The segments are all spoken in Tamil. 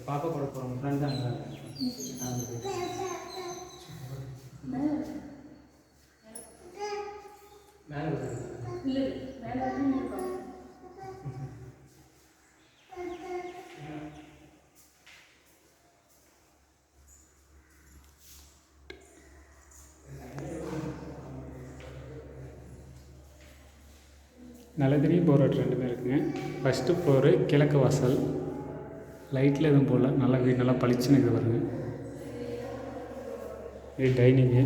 பாப்பா கூட போகிறோம் ஃப்ரெண்ட் தான் நல்லதனி போர் ரோட் ரெண்டுமே இருக்குங்க. ஃபஸ்ட்டு ஃப்ளோரு கிழக்கு வாசல், லைட்டில் எதுவும் போடல, நல்லா வீடு நல்லா பளிச்சுன்னு இருக்குது பாருங்க. இது டைனிங்கு,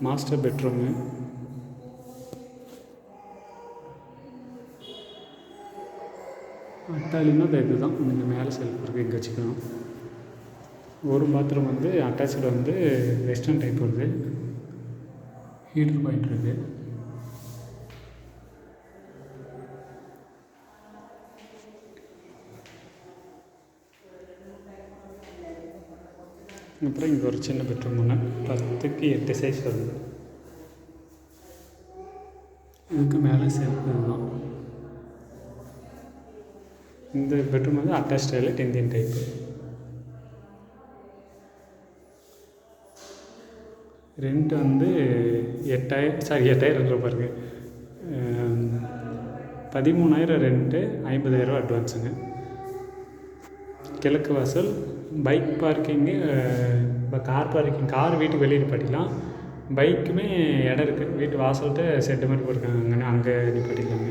மாஸ்டர் பெட்ரூமு, அட்டாலின்னா இந்த இது தான் இந்த மேலே செல்ஃப் இருக்குது, இங்கே வச்சுக்கணும். ஒரு பாத்ரூம் வந்து அட்டாச்சில் வந்து வெஸ்டர்ன் டைப் வருது, ஹீட்டர் பாயிண்ட் இருக்குது. அப்புறம் இங்கே ஒரு சின்ன பெட்ரூம் ஒன்று 10க்கு 8 சைஸ் வருது. இதுக்கு மேலே செல்ஃப் இதுதான். இந்த பெட்ரூம் வந்து attach toilet Indian type. Rent வந்து 8,000 பாருங்க. 13,000 ரெண்ட்டு, 50,000 அட்வான்ஸுங்க. கிழக்கு வாசல், பைக் பார்க்கிங்கு, இப்போ கார் பார்க்கிங், கார் வீட்டுக்கு வெளியே நிப்பாட்டிக்கலாம், பைக்குமே இடம் இருக்குது. வீட்டு வாசல்கிட்ட செட்டு மாதிரி போட்டிருக்காங்க, அங்கே நிப்பாட்டிக்கலாங்க.